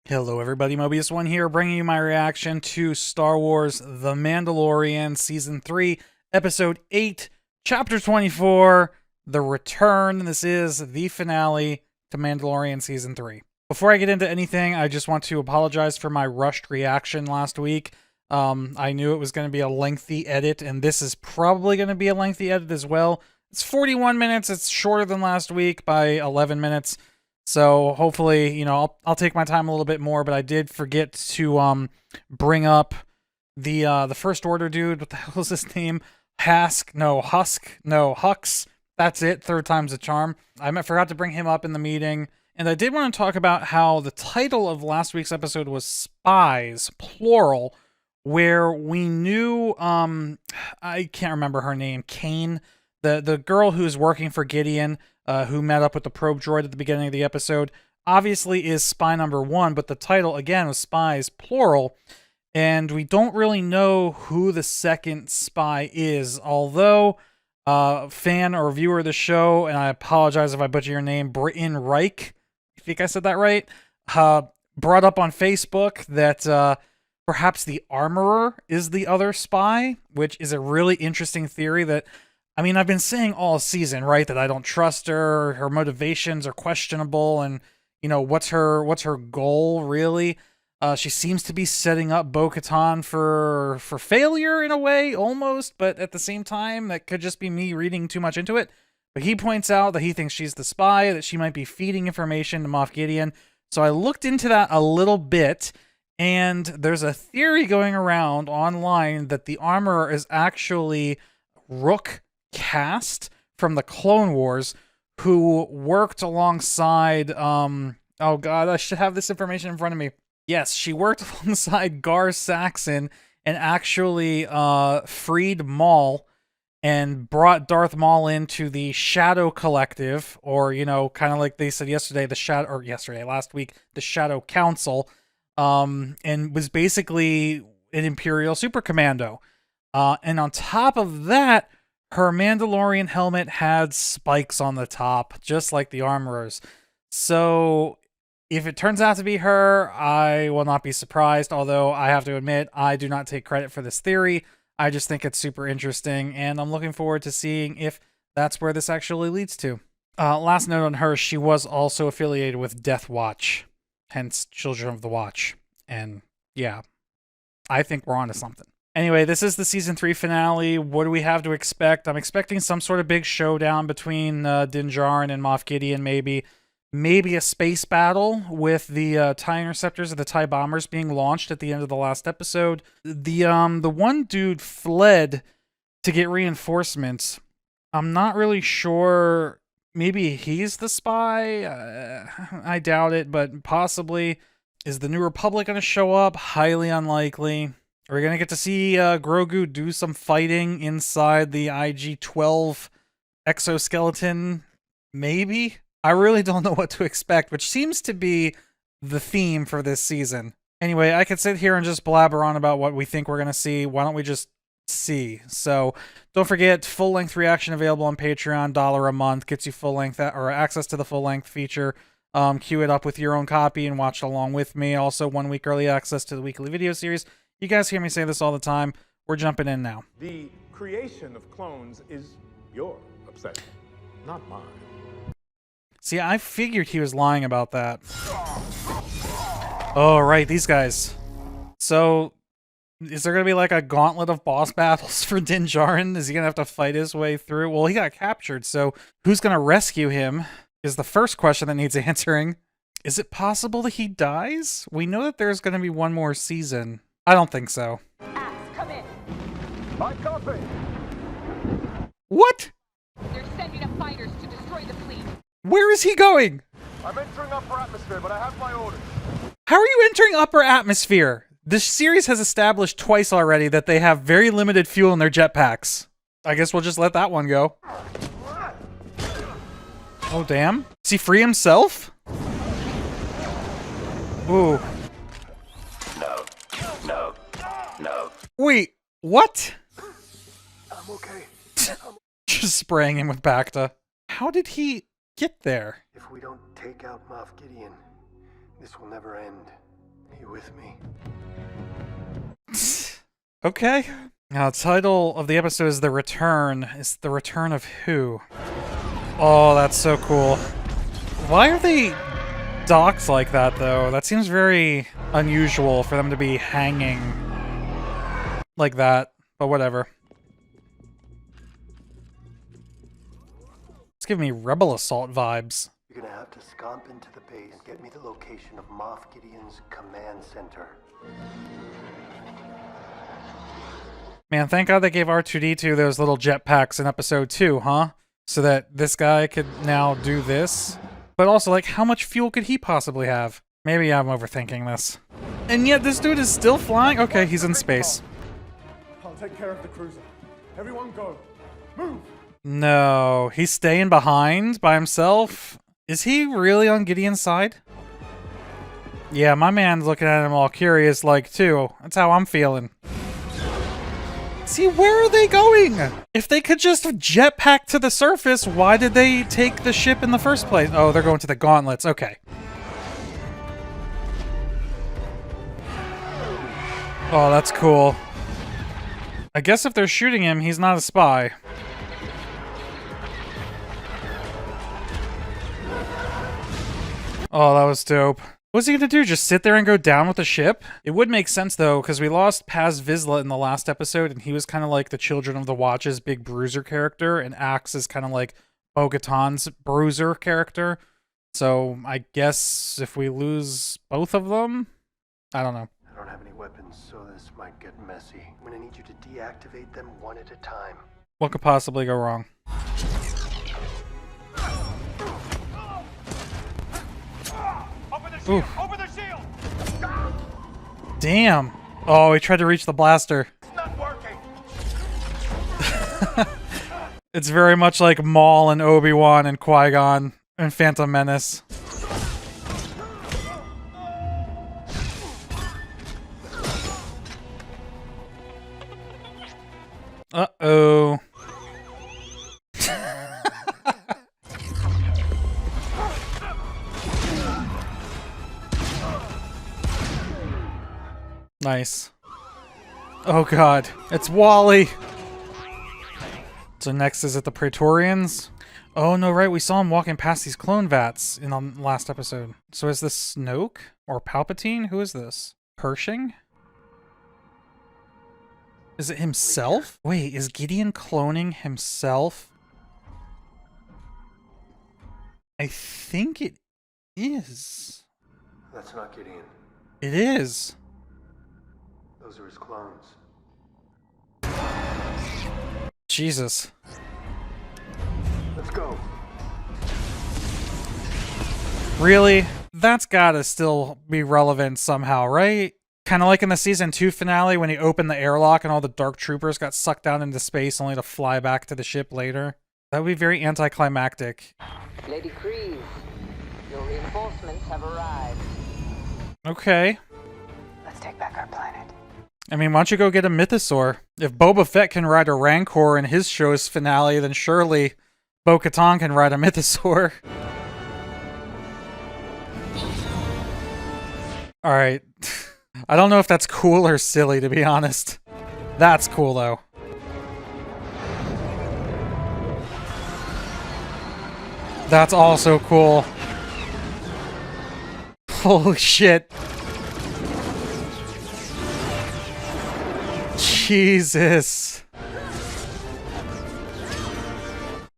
Hello everybody, Mobius1 here, bringing you my reaction to Star Wars The Mandalorian Season 3, Episode 8, Chapter 24, The Return. This is the finale to Mandalorian Season 3. Before I get into anything, I just want to apologize for my rushed reaction last week. I knew it was going to be a lengthy edit, and this is probably going to be a lengthy edit as well. It's 41 minutes, it's shorter than last week by 11 minutes. So hopefully, I'll take my time a little bit more, but I did forget to bring up the First Order dude. What the hell is his name? Hux. That's it. Third time's a charm. I forgot to bring him up in the meeting. And I did want to talk about how the title of last week's episode was Spies, plural, where we knew, I can't remember her name, Kane, the girl who's working for Gideon, who met up with the probe droid at the beginning of the episode, obviously is spy number 1, but the title, again, was Spies, plural, and we don't really know who the second spy is, although fan or viewer of the show, and I apologize if I butcher your name, Britton Reich, I think I said that right, brought up on Facebook that perhaps the Armorer is the other spy, which is a really interesting theory that, I mean, I've been saying all season, right, that I don't trust her, her motivations are questionable, and, what's her goal, really? She seems to be setting up bo-katan for failure in a way, almost, but at the same time, that could just be me reading too much into it. But he points out that he thinks she's the spy, that she might be feeding information to Moff Gideon. So I looked into that a little bit, and there's a theory going around online that the Armorer is actually Rook Cast from the Clone Wars, who worked alongside oh god, I should have this information in front of me. Yes, she worked alongside Gar Saxon and actually freed Maul and brought Darth Maul into the Shadow Collective, or kind of like they said yesterday, last week, the Shadow Council, and was basically an Imperial super commando. And on top of that, her Mandalorian helmet had spikes on the top, just like the Armorer's. So if it turns out to be her, I will not be surprised, although I have to admit, I do not take credit for this theory. I just think it's super interesting, and I'm looking forward to seeing if that's where this actually leads to. Last note on her, she was also affiliated with Death Watch, hence Children of the Watch. And yeah, I think we're onto something. Anyway, this is the Season 3 finale. What do we have to expect? I'm expecting some sort of big showdown between Din Djarin and Moff Gideon, maybe. Maybe a space battle with the TIE Interceptors or the TIE Bombers being launched at the end of the last episode. The one dude fled to get reinforcements. I'm not really sure. Maybe he's the spy? I doubt it, but possibly. Is the New Republic going to show up? Highly unlikely. Are we going to get to see Grogu do some fighting inside the IG-12 exoskeleton? Maybe? I really don't know what to expect, which seems to be the theme for this season. Anyway, I could sit here and just blabber on about what we think we're going to see. Why don't we just see? So don't forget, full-length reaction available on Patreon, $1 a month, gets you full-length or access to the full-length feature. Queue it up with your own copy and watch along with me. Also, 1 week early access to the weekly video series. You guys hear me say this all the time. We're jumping in now. The creation of clones is your obsession, not mine. See, I figured he was lying about that. Oh, right, these guys. So, is there going to be like a gauntlet of boss battles for Din Djarin? Is he going to have to fight his way through? Well, he got captured, so who's going to rescue him is the first question that needs answering. Is it possible that he dies? We know that there's going to be one more season. I don't think so. Axe, come in. I copy. What? They're sending up fighters to destroy the fleet. Where is he going? I'm entering upper atmosphere, but I have my orders. How are you entering upper atmosphere? This series has established twice already that they have very limited fuel in their jetpacks. I guess we'll just let that one go. Oh, damn. Does he free himself? Ooh. No. Wait, what? I'm okay. Just spraying him with Bacta. How did he get there? If we don't take out Moff Gideon, this will never end. You with me? Okay. Now, the title of the episode is The Return. Is the return of who? Oh, that's so cool. Why are they docked like that, though? That seems very unusual for them to be hanging like that, but whatever. It's giving me Rebel Assault vibes. You're gonna have to scomp into the base and get me the location of Moff Gideon's command center. Man, thank God they gave R2-D2 those little jetpacks in episode 2, huh? So that this guy could now do this. But also, like, how much fuel could he possibly have? Maybe I'm overthinking this. And yet this dude is still flying? Okay, he's in space. I'll take care of the cruiser. Everyone go. Move! No, he's staying behind by himself? Is he really on Gideon's side? Yeah, my man's looking at him all curious like, too. That's how I'm feeling. See, where are they going? If they could just jetpack to the surface, why did they take the ship in the first place? Oh, they're going to the gauntlets. Okay. Oh, that's cool. I guess if they're shooting him, he's not a spy. Oh, that was dope. What's he gonna do? Just sit there and go down with the ship? It would make sense, though, because we lost Paz Vizsla in the last episode, and he was kind of like the Children of the Watch's big bruiser character, and Axe is kind of like bo-katan's bruiser character. So I guess if we lose both of them, I don't know. I don't have any weapons, so this might get messy. I'm gonna need you to deactivate them one at a time. What could possibly go wrong? Ooh. Open the shield! Damn. Oh, he tried to reach the blaster. It's not working! It's very much like Maul and Obi-Wan and Qui-Gon and Phantom Menace. Uh-oh. Nice. Oh god, it's Wally! So next is it the Praetorians? Oh no, right, we saw him walking past these clone vats in the last episode. So is this Snoke? Or Palpatine? Who is this? Pershing? Is it himself? Wait, is Gideon cloning himself? I think it is. That's not Gideon. It is. Those are his clones. Jesus. Let's go. Really? That's gotta still be relevant somehow, right? Kind of like in the season 2 finale when he opened the airlock and all the dark troopers got sucked down into space only to fly back to the ship later. That would be very anticlimactic. Lady Kryze, your reinforcements have arrived. Okay. Let's take back our planet. I mean, why don't you go get a mythosaur? If Boba Fett can ride a Rancor in his show's finale, then surely bo-katan can ride a mythosaur. Alright. I don't know if that's cool or silly, to be honest. That's cool, though. That's also cool. Holy shit. Jesus.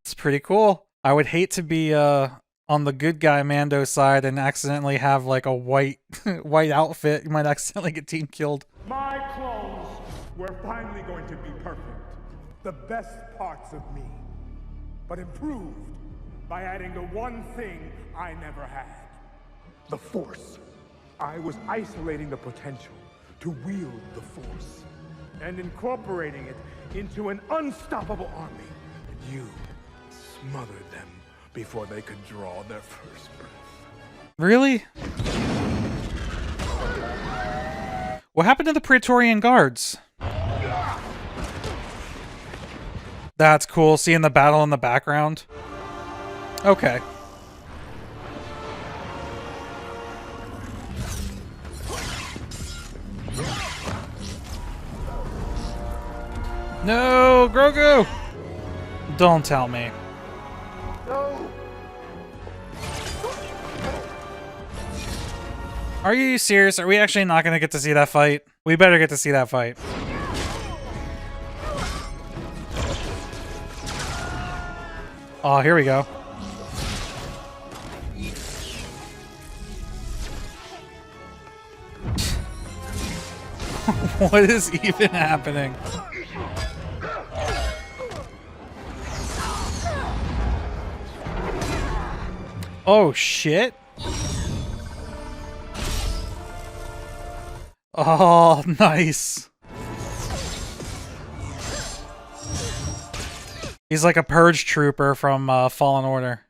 It's pretty cool. I would hate to be on the good guy Mando side and accidentally have like a white white outfit. You might accidentally get team killed. My clones were finally going to be perfect. The best parts of me. But improved by adding the one thing I never had. The Force. I was isolating the potential to wield the Force and incorporating it into an unstoppable army. And you smothered them before they could draw their first breath. Really? What happened to the Praetorian Guards? That's cool, seeing the battle in the background. Okay. No, Grogu! Don't tell me. No! Are you serious? Are we actually not going to get to see that fight? We better get to see that fight. Oh, here we go. What is even happening? Oh, shit. Oh, nice. He's like a purge trooper from Fallen Order.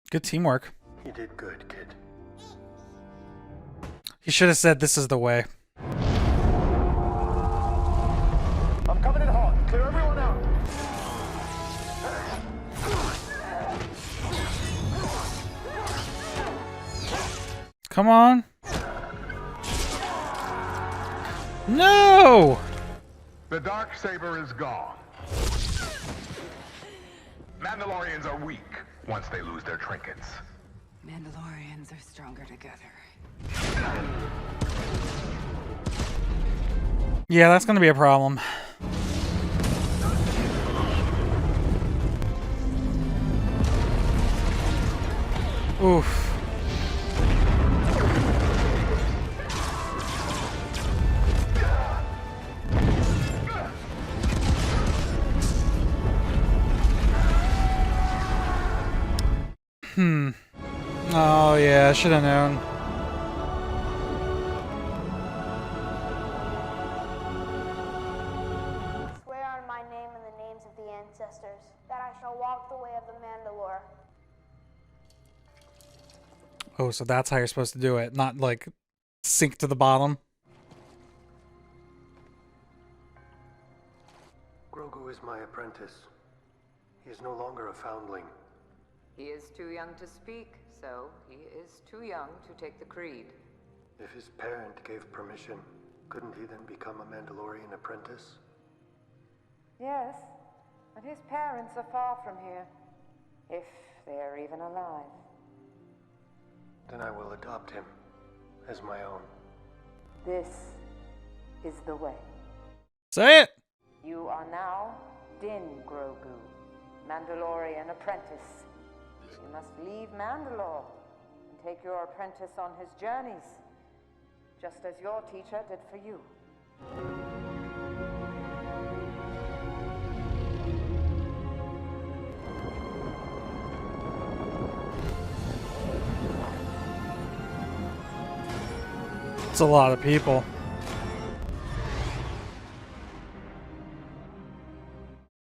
Good teamwork. You did good, kid. He should have said this is the way. I'm coming in hot. Clear everyone out. Come on. No! The dark saber is gone. Mandalorians are weak once they lose their trinkets. Mandalorians are stronger together. Yeah, that's gonna be a problem. Oof. Oh yeah, I should have known. Swear on my name and the names of the ancestors that I shall walk the way of the Mandalore. Oh, so that's how you're supposed to do it, not like sink to the bottom. Grogu is my apprentice. He is no longer a foundling. He is too young to speak, so he is too young to take the creed. If his parent gave permission, couldn't he then become a Mandalorian apprentice? Yes, but his parents are far from here, if they're even alive. Then I will adopt him as my own. This is the way. Say it! You are now Din Grogu, Mandalorian apprentice. You must leave Mandalore and take your apprentice on his journeys, just as your teacher did for you. It's a lot of people.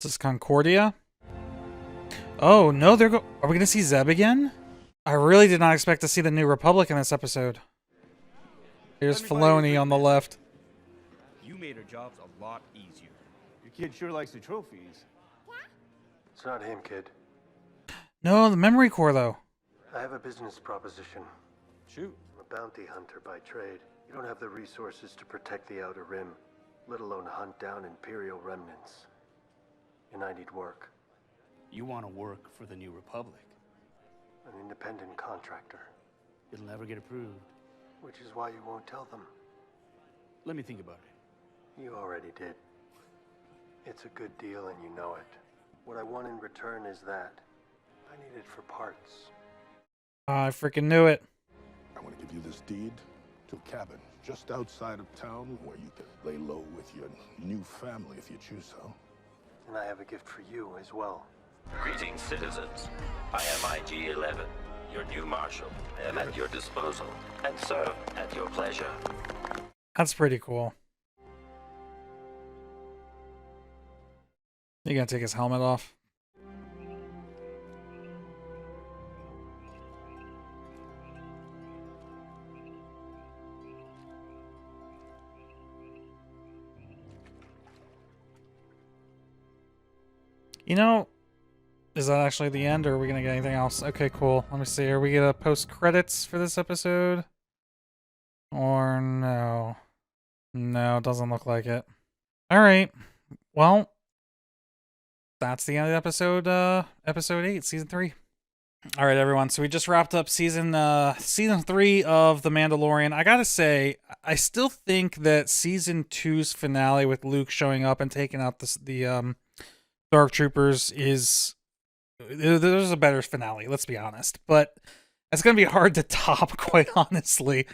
Is this Concordia? Oh, no, are we going to see Zeb again? I really did not expect to see the New Republic in this episode. Here's Filoni on the left. You made our jobs a lot easier. Your kid sure likes the trophies. It's not him, kid. No, the memory core, though. I have a business proposition. Shoot. I'm a bounty hunter by trade. You don't have the resources to protect the Outer Rim, let alone hunt down Imperial remnants. And I need work. You want to work for the New Republic. An independent contractor. It'll never get approved. Which is why you won't tell them. Let me think about it. You already did. It's a good deal and you know it. What I want in return is that. I need it for parts. I freaking knew it. I want to give you this deed to a cabin just outside of town where you can lay low with your new family if you choose so. And I have a gift for you as well. Greetings, citizens. I am IG-11, your new marshal. I am at your disposal and serve at your pleasure. That's pretty cool. You gonna take his helmet off? You know, is that actually the end, or are we gonna get anything else? Okay, cool. Let me see. Are we gonna post credits for this episode? Or no? No, doesn't look like it. Alright. Well, that's the end of episode 8, season 3. All right, everyone. So we just wrapped up season 3 of The Mandalorian. I gotta say, I still think that season 2's finale with Luke showing up and taking out the Dark Troopers is there's a better finale. Let's be honest, but it's gonna be hard to top, quite honestly.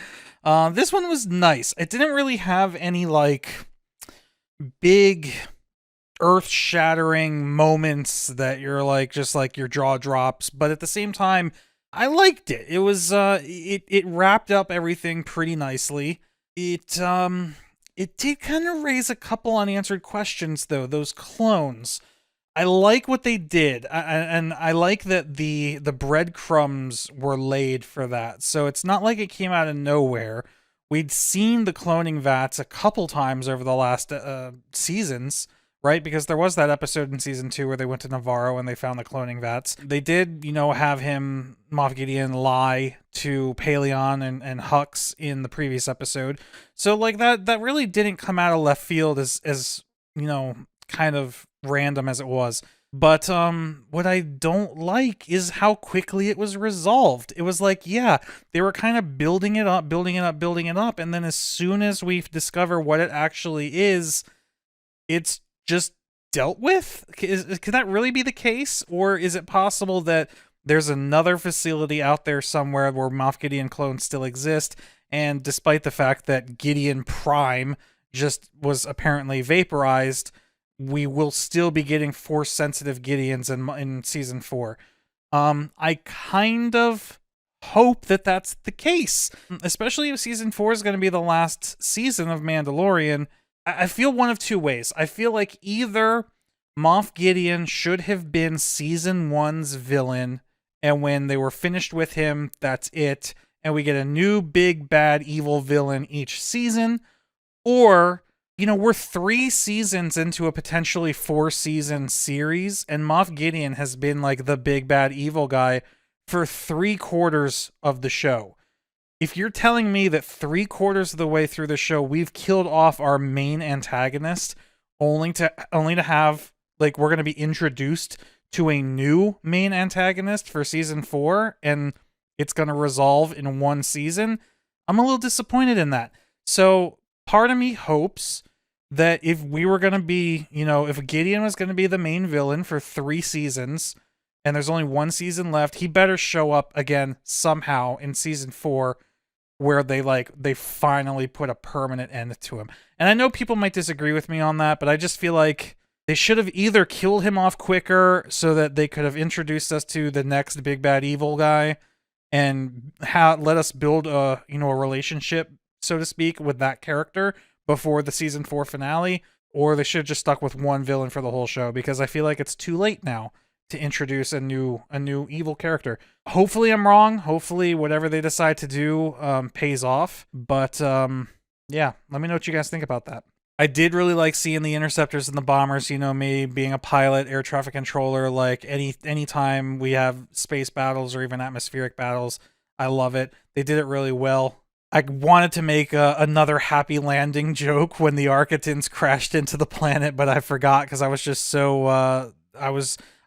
This one was nice. It didn't really have any like big earth-shattering moments that you're like just like your jaw drops, but at the same time I liked it. It was it wrapped up everything pretty nicely. It did kind of raise a couple unanswered questions though. Those clones, I like what they did, and I like that the breadcrumbs were laid for that, so it's not like it came out of nowhere. We'd seen the cloning vats a couple times over the last seasons, right? Because there was that episode in season 2 where they went to Navarro and they found the cloning vats. They did, you know, have him, Moff Gideon, lie to Paleon and Hux in the previous episode. So like that really didn't come out of left field as you know, kind of random as it was. But what I don't like is how quickly it was resolved. It was like, yeah, they were kind of building it up, and then as soon as we discover what it actually is, it's just dealt with? Could that really be the case? Or is it possible that there's another facility out there somewhere where Moff Gideon clones still exist, and despite the fact that Gideon Prime just was apparently vaporized, we will still be getting Force-sensitive Gideons in season 4? I kind of hope that that's the case, especially if season 4 is going to be the last season of Mandalorian. I feel one of two ways. I feel like either Moff Gideon should have been season 1's villain, and when they were finished with him, that's it, and we get a new big bad evil villain each season, or, you know, we're 3 seasons into a potentially 4-season series, and Moff Gideon has been like the big bad evil guy for 3/4 of the show. If you're telling me that 3/4 of the way through the show we've killed off our main antagonist, only to have, like, we're going to be introduced to a new main antagonist for season 4, and it's going to resolve in 1 season, I'm a little disappointed in that. So part of me hopes that if we were going to be, you know, if Gideon was going to be the main villain for 3 seasons, and there's only 1 season left, he better show up again somehow in season 4, where they finally put a permanent end to him. And I know people might disagree with me on that, but I just feel like they should have either killed him off quicker so that they could have introduced us to the next big bad evil guy and let us build a relationship, so to speak, with that character before the season 4 finale, or they should have just stuck with 1 villain for the whole show, because I feel like it's too late now to introduce a new evil character. Hopefully I'm wrong. Hopefully whatever they decide to do pays off. But yeah, let me know what you guys think about that. I did really like seeing the interceptors and the bombers. You know, me being a pilot, air traffic controller, like anytime we have space battles or even atmospheric battles, I love it. They did it really well. I wanted to make another happy landing joke when the Architans crashed into the planet, but I forgot because I was just so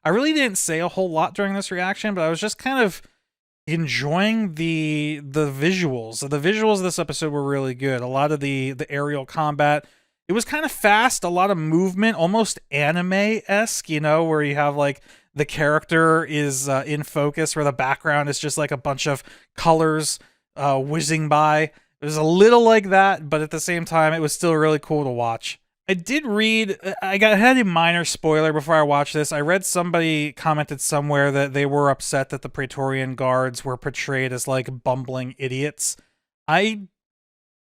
I really didn't say a whole lot during this reaction, but I was just kind of enjoying the visuals. The visuals of this episode were really good. A lot of the aerial combat, it was kind of fast, a lot of movement, almost anime-esque, you know, where you have like the character is in focus, where the background is just like a bunch of colors whizzing by. It was a little like that, but at the same time, it was still really cool to watch. I did read, I had a minor spoiler before I watched this. I read somebody commented somewhere that they were upset that the Praetorian guards were portrayed as like bumbling idiots. I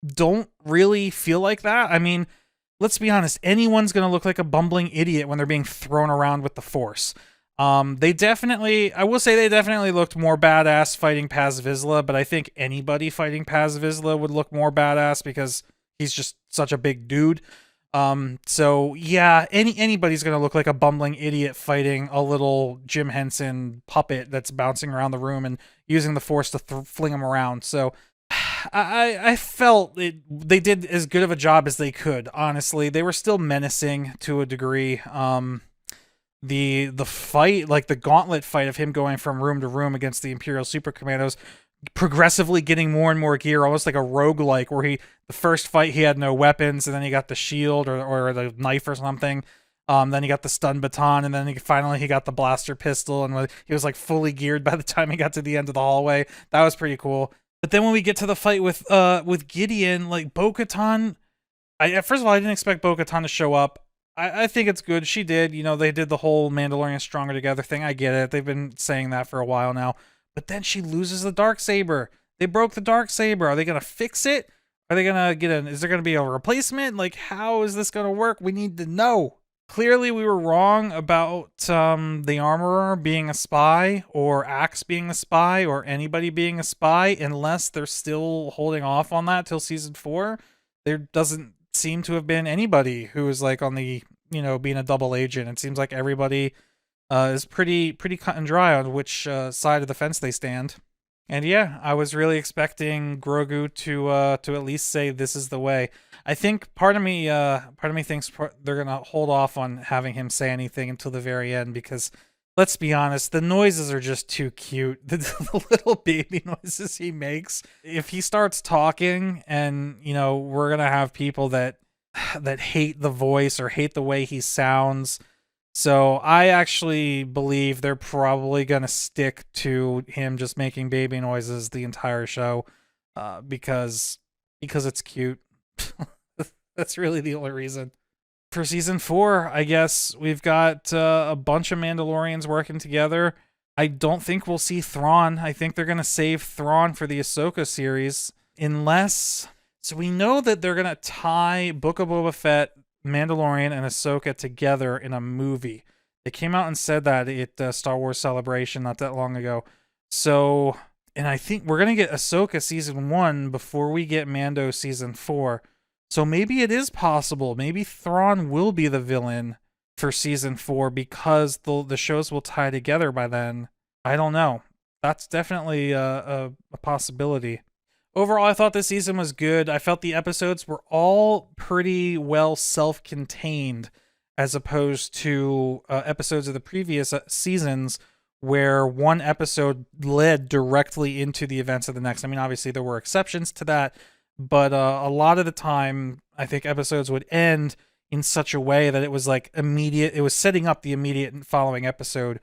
don't really feel like that. I mean, let's be honest, anyone's going to look like a bumbling idiot when they're being thrown around with the Force. I will say they definitely looked more badass fighting Paz Vizsla, but I think anybody fighting Paz Vizsla would look more badass because he's just such a big dude. So yeah, anybody's gonna look like a bumbling idiot fighting a little Jim Henson puppet that's bouncing around the room and using the Force to fling him around. So I felt they did as good of a job as they could. Honestly, they were still menacing to a degree. The fight, like the gauntlet fight of him going from room to room against the Imperial Super Commandos, progressively getting more and more gear, almost like a roguelike, where the first fight he had no weapons, and then he got the shield or the knife or something. Then he got the stun baton, and then he got the blaster pistol, and he was like fully geared by the time he got to the end of the hallway. That was pretty cool. But then when we get to the fight with Gideon, like bo-katan, first of all, I didn't expect bo-katan to show up. I think it's good. She did. You know, they did the whole Mandalorian Stronger Together thing. I get it. They've been saying that for a while now. But then she loses the Darksaber. They broke the Darksaber. Are they going to fix it? Are they going to is there going to be a replacement? Like, how is this going to work? We need to know. Clearly, we were wrong about the Armorer being a spy, or Axe being a spy, or anybody being a spy, unless they're still holding off on that till season 4. There doesn't seem to have been anybody who is like on the, being a double agent. It seems like everybody is pretty cut and dry on which side of the fence they stand. And yeah, I was really expecting Grogu to at least say this is the way. I think part of me thinks they're gonna hold off on having him say anything until the very end, because let's be honest, the noises are just too cute. The little baby noises he makes. If he starts talking, and we're gonna have people that hate the voice or hate the way he sounds. So I actually believe they're probably going to stick to him just making baby noises the entire show, because it's cute. That's really the only reason. For season 4, I guess we've got a bunch of Mandalorians working together. I don't think we'll see Thrawn. I think they're going to save Thrawn for the Ahsoka series, unless... So we know that they're going to tie Book of Boba Fett, Mandalorian, and Ahsoka together in a movie. They came out and said that at Star Wars Celebration not that long ago. So, and I think we're going to get Ahsoka season 1 before we get Mando season 4. So maybe it is possible. Maybe Thrawn will be the villain for season 4, because the shows will tie together by then. I don't know. That's definitely a possibility. Overall, I thought this season was good. I felt the episodes were all pretty well self-contained, as opposed to episodes of the previous seasons where one episode led directly into the events of the next. I mean, obviously there were exceptions to that, but a lot of the time, I think episodes would end in such a way that it was like immediate. It was setting up the immediate following episode.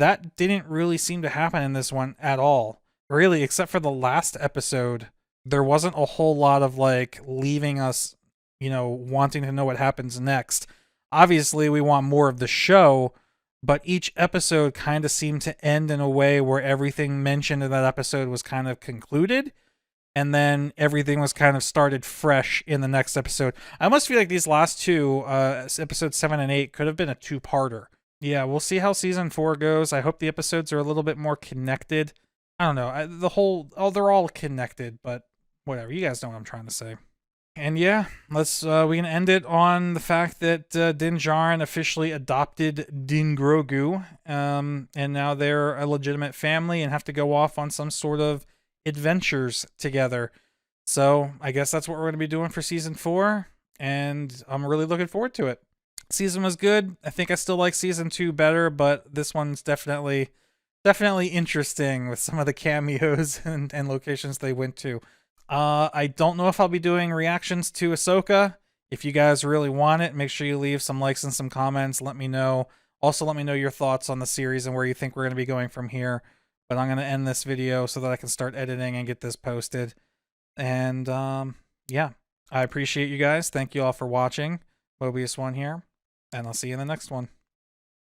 That didn't really seem to happen in this one at all. Really, except for the last episode, there wasn't a whole lot of like leaving us, wanting to know what happens next. Obviously, we want more of the show, but each episode kind of seemed to end in a way where everything mentioned in that episode was kind of concluded, and then everything was kind of started fresh in the next episode. I almost feel like these last two, episodes 7 and 8, could have been a two-parter. Yeah, we'll see how season 4 goes. I hope the episodes are a little bit more connected. I don't know. They're all connected, but whatever. You guys know what I'm trying to say. And yeah, we can end it on the fact that Din Djarin officially adopted Din Grogu, and now they're a legitimate family and have to go off on some sort of adventures together. So I guess that's what we're going to be doing for season 4, and I'm really looking forward to it. Season was good. I think I still like season 2 better, but this one's definitely interesting with some of the cameos and locations they went to. I don't know if I'll be doing reactions to Ahsoka. If you guys really want it, make sure you leave some likes and some comments. Let me know. Also, let me know your thoughts on the series and where you think we're going to be going from here. But I'm going to end this video so that I can start editing and get this posted. And yeah, I appreciate you guys. Thank you all for watching. Mobius1 here, and I'll see you in the next one.